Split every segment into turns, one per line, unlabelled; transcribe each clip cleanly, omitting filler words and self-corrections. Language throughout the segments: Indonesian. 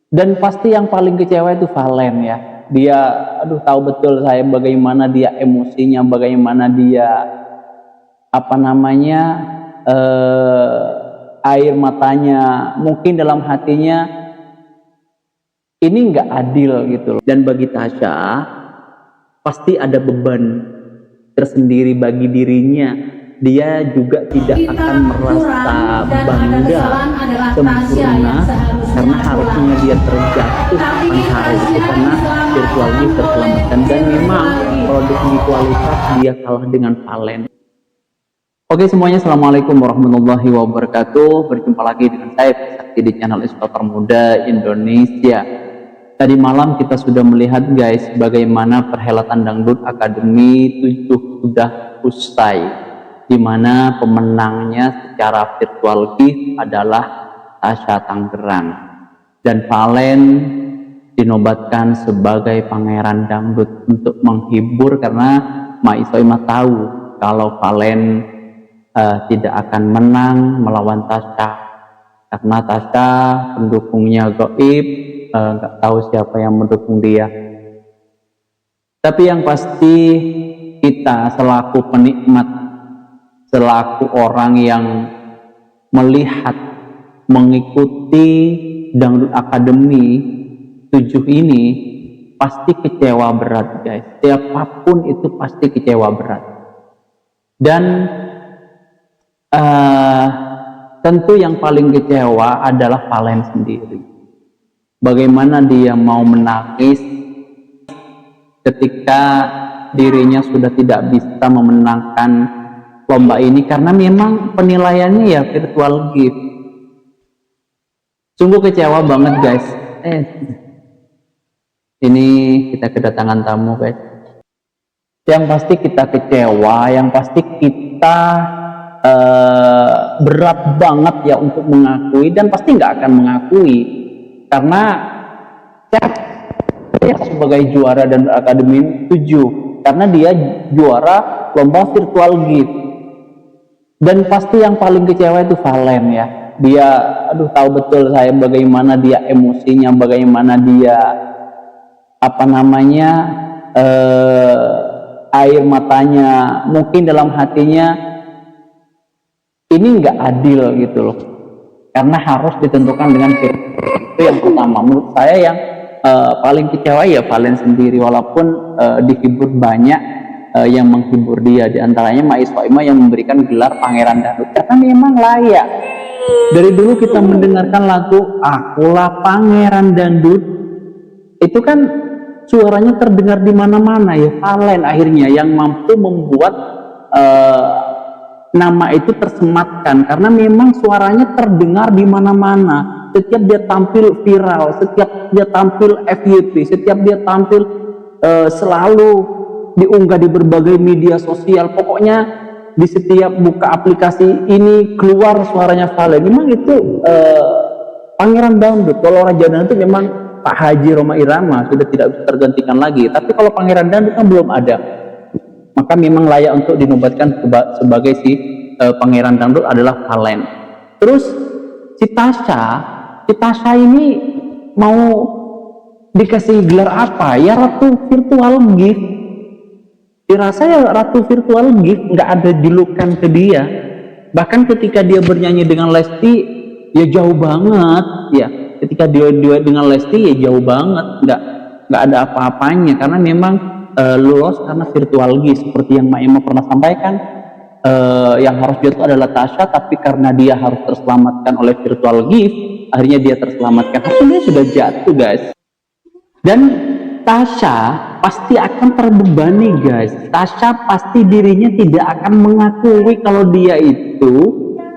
Dan pasti yang paling kecewa itu Valen ya. Dia, aduh tahu betul saya bagaimana dia emosinya, bagaimana dia apa namanya air matanya, mungkin dalam hatinya ini nggak adil gitu loh. Dan bagi Tasya pasti ada beban tersendiri bagi dirinya. Dia juga tidak akan merasa bangga sempurna karena harusnya dia terjatuh pada hari itu karena virtualnya terselamatkan. Dan memang kalau di kualitas dia kalah dengan Valen. Oke semuanya, assalamualaikum warahmatullahi wabarakatuh. Berjumpa lagi dengan saya Sakti di channel Esporter Muda Indonesia. Tadi malam kita sudah melihat guys bagaimana perhelatan Dangdut Akademi 7 sudah usai, dimana pemenangnya secara virtual gift adalah Tasya Tangerang, dan Valen dinobatkan sebagai pangeran dangdut untuk menghibur karena Maisoima tahu kalau Valen tidak akan menang melawan Tasya karena Tasya pendukungnya goib, nggak tahu siapa yang mendukung dia. Tapi yang pasti kita selaku penikmat, selaku orang yang melihat, mengikuti Dangdut Akademi 7 ini pasti kecewa berat guys. Siapapun itu pasti kecewa berat. Dan tentu yang paling kecewa adalah Valen sendiri. Bagaimana dia mau menangis ketika dirinya sudah tidak bisa memenangkan lomba ini karena memang penilaiannya ya virtual gift. Sungguh kecewa banget guys. Ini kita kedatangan tamu guys. Yang pasti kita kecewa, yang pasti kita berat banget ya untuk mengakui, dan pasti nggak akan mengakui karena dia sebagai juara dan Akademi 7 karena dia juara lomba virtual gift. Dan pasti yang paling kecewa itu Valen ya. Dia, aduh tahu betul saya bagaimana dia emosinya, bagaimana dia apa namanya air matanya, mungkin dalam hatinya ini nggak adil gitu loh, karena harus ditentukan dengan virtual. Itu yang pertama. Menurut saya yang paling kecewa ya Valen sendiri, walaupun dihibur banyak yang menghibur dia, diantaranya Maisoima yang memberikan gelar Pangeran Dangdut karena memang layak. Dari dulu kita mendengarkan lagu Akulah Pangeran Dangdut, itu kan suaranya terdengar di mana-mana ya. Valen akhirnya yang mampu membuat nama itu tersematkan karena memang suaranya terdengar di mana-mana. Setiap dia tampil viral, setiap dia tampil FYP, setiap dia tampil selalu diunggah di berbagai media sosial. Pokoknya di setiap buka aplikasi ini keluar suaranya Valen. Memang itu Pangeran Dangdut. Kalau Raja Dangdut memang Pak Haji Rhoma Irama sudah tidak bisa tergantikan lagi. Tapi kalau Pangeran Dangdut kan belum ada. Maka memang layak untuk dinobatkan sebagai si Pangeran Dangdut adalah Valen. Terus si Tasya ini mau dikasih gelar apa? Ya Ratu Virtual Gift. Dirasa ya Ratu Virtual Gift, nggak ada julukan ke dia. Bahkan ketika dia bernyanyi dengan Lesti, ya jauh banget ya. Ketika dia duet dengan Lesti ya jauh banget, nggak ada apa-apanya karena memang lolos karena virtual gift. Seperti yang Mak Ima pernah sampaikan, yang harus jatuh adalah Tasya, tapi karena dia harus terselamatkan oleh virtual gift, akhirnya dia terselamatkan. Harusnya dia sudah jatuh guys. Dan Tasya pasti akan terbebani guys. Tasya pasti dirinya tidak akan mengakui kalau dia itu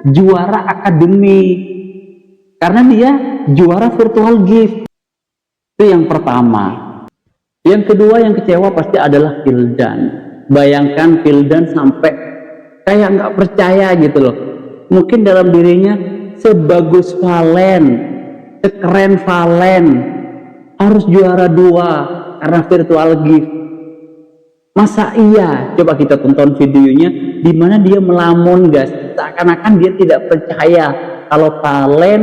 juara akademi karena dia juara virtual gift. Itu yang pertama. Yang kedua yang kecewa pasti adalah Vildan. Bayangkan Vildan sampai kayak nggak percaya gitu loh. Mungkin dalam dirinya sebagus Valen, sekeren Valen, harus juara 2 karena virtual gift. Masa iya? Coba kita tonton videonya di mana dia melamun guys. Seakan-akan dia tidak percaya kalau Valen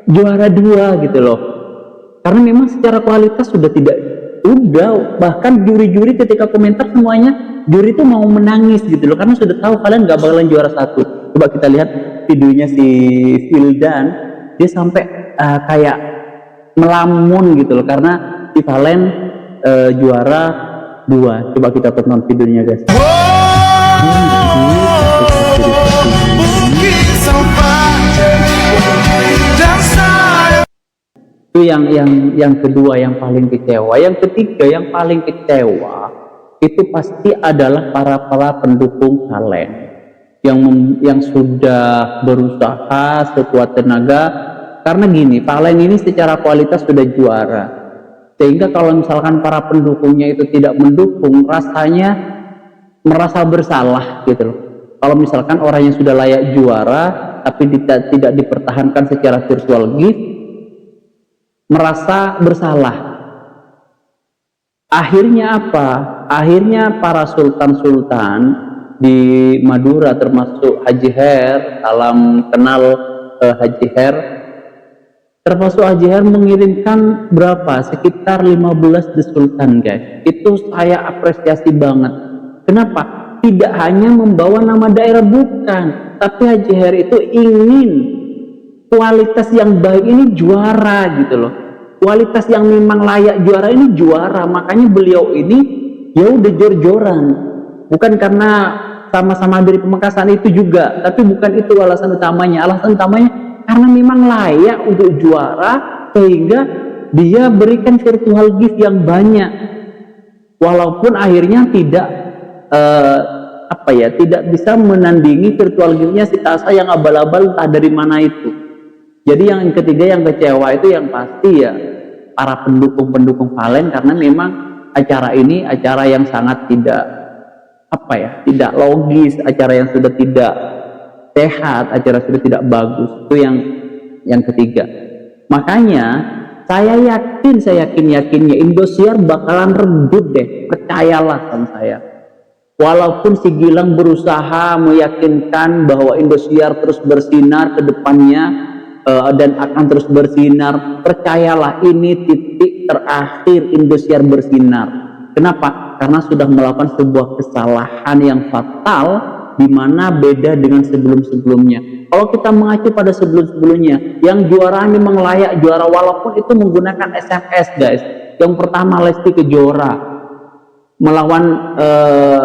juara 2 gitu loh. Karena memang secara kualitas sudah tidak, bahkan juri-juri ketika komentar semuanya juri itu mau menangis gitu loh, karena sudah tahu kalian nggak bakalan juara satu. Coba kita lihat videonya si Vildan, dia sampai kayak melamun gitu loh karena si Valen juara 2. Coba kita tonton videonya guys. Itu yang kedua yang paling kecewa. Yang ketiga yang paling kecewa itu pasti adalah para pendukung Valen yang sudah berusaha sekuat tenaga, karena gini, Valen ini secara kualitas sudah juara, sehingga kalau misalkan para pendukungnya itu tidak mendukung, rasanya merasa bersalah gitu loh. Kalau misalkan orang yang sudah layak juara tapi tidak dipertahankan secara virtual gift, merasa bersalah. Akhirnya apa? Akhirnya para sultan-sultan di Madura termasuk Haji Her, salam kenal Haji Her, termasuk Haji Her mengirimkan berapa? Sekitar 15 The Sultan guys. Itu saya apresiasi banget. Kenapa? Tidak hanya membawa nama daerah, bukan, tapi Haji Her itu ingin kualitas yang baik ini juara gitu loh. Kualitas yang memang layak juara ini juara. Makanya beliau ini ya udah jor-joran. Bukan karena sama-sama dari Pamekasan itu juga, tapi bukan itu alasan utamanya. Alasan utamanya karena memang layak untuk juara, sehingga dia berikan virtual gift yang banyak. Walaupun akhirnya tidak tidak bisa menandingi virtual giftnya si Tasa yang abal-abal entah dari mana itu. Jadi yang ketiga yang kecewa itu yang pasti ya para pendukung Valen, karena memang acara ini acara yang sangat tidak logis, acara yang sudah tidak sehat, acara sudah tidak bagus. Itu yang ketiga. Makanya saya yakinnya Indosiar bakalan redup deh, percayalah sama saya. Walaupun si Gilang berusaha meyakinkan bahwa Indosiar terus bersinar ke depannya, dan akan terus bersinar, percayalah ini titik terakhir Indosiar bersinar. Kenapa? Karena sudah melakukan sebuah kesalahan yang fatal, di mana beda dengan sebelum-sebelumnya. Kalau kita mengacu pada sebelum-sebelumnya, yang juara memang layak juara walaupun itu menggunakan SMS guys. Yang pertama Lesti Kejora melawan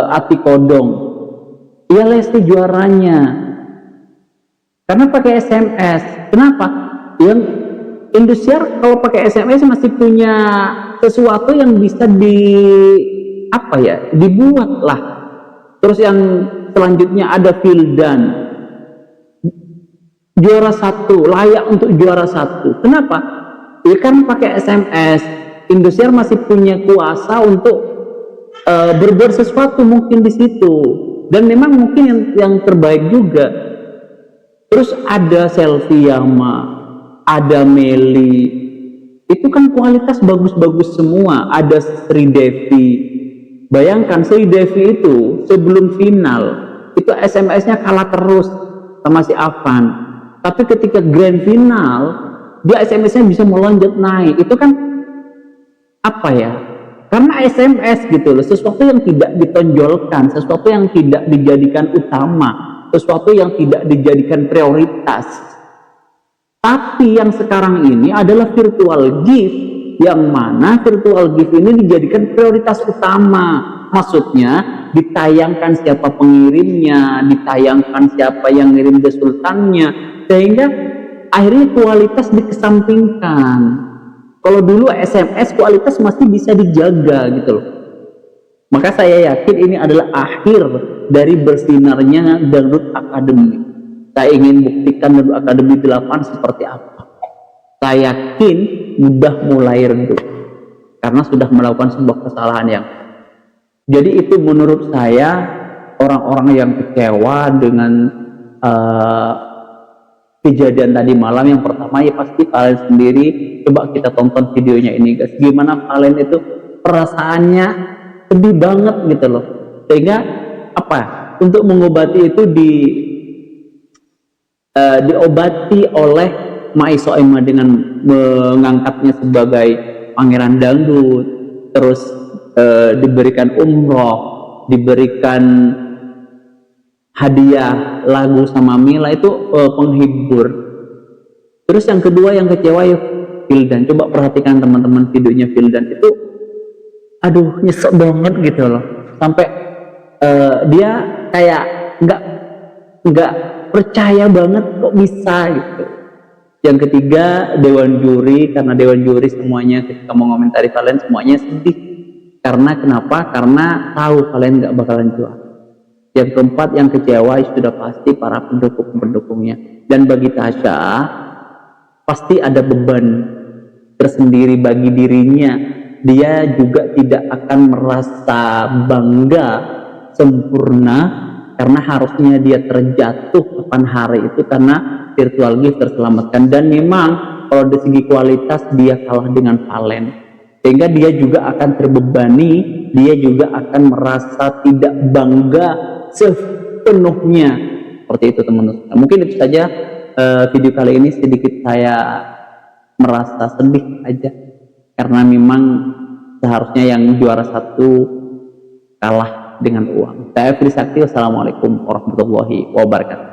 Ati Kodong, ya Lesti juaranya karena pakai SMS. Kenapa? Yang Indosiar kalau pakai SMS masih punya sesuatu yang bisa dibuat lah. Terus yang selanjutnya ada Vildan, juara 1, layak untuk juara 1. Kenapa? Ya kan pakai SMS. Indosiar masih punya kuasa untuk berbuat sesuatu mungkin di situ, dan memang mungkin yang terbaik juga. Terus ada Selfie Yama, ada Meli, itu kan kualitas bagus-bagus semua. Ada Sri Devi, bayangkan Sri Devi itu sebelum final itu SMS-nya kalah terus sama si Avan, tapi ketika grand final dia SMS-nya bisa melonjak naik. Itu kan karena SMS gitu loh, sesuatu yang tidak ditonjolkan, sesuatu yang tidak dijadikan utama, sesuatu yang tidak dijadikan prioritas. Tapi yang sekarang ini adalah virtual gift, yang mana virtual gift ini dijadikan prioritas utama. Maksudnya ditayangkan siapa pengirimnya, ditayangkan siapa yang ngirim The Sultannya, sehingga akhirnya kualitas dikesampingkan. Kalau dulu SMS kualitas masih bisa dijaga gitu loh. Maka saya yakin ini adalah akhir dari bersinarnya Dangdut Academy. Saya ingin buktikan Dangdut Academy 8 seperti apa. Saya yakin udah mulai redup karena sudah melakukan sebuah kesalahan yang, jadi itu menurut saya orang-orang yang kecewa dengan kejadian tadi malam. Yang pertama ya pasti Valen sendiri. Coba kita tonton videonya ini guys, gimana Valen itu perasaannya sedih banget gitu loh, sehingga untuk mengobati itu diobati oleh Mai Soema dengan mengangkatnya sebagai pangeran dangdut, terus diberikan umroh, diberikan hadiah lagu sama Mila, itu penghibur. Terus yang kedua yang kecewa ya Vildan. Coba perhatikan teman-teman videonya Vildan itu, aduh nyesek banget gitu loh, sampai dia kayak nggak percaya banget kok bisa gitu. Yang ketiga dewan juri, karena dewan juri semuanya ketika mau ngomentari kalian semuanya sedih. Karena kenapa? Karena tahu kalian nggak bakalan juara. Yang keempat yang kecewa sudah pasti para pendukungnya. Dan bagi Tasya pasti ada beban tersendiri bagi dirinya. Dia juga tidak akan merasa bangga sempurna, karena harusnya dia terjatuh kapan hari itu karena virtual gift terselamatkan. Dan memang kalau dari segi kualitas dia kalah dengan Valen, sehingga dia juga akan terbebani, dia juga akan merasa tidak bangga sepenuhnya. Seperti itu teman-teman. Mungkin itu saja video kali ini, sedikit saya merasa sedih aja karena memang seharusnya yang juara satu kalah dengan uang. Saya Fitri Sakti, wassalamualaikum warahmatullahi wabarakatuh.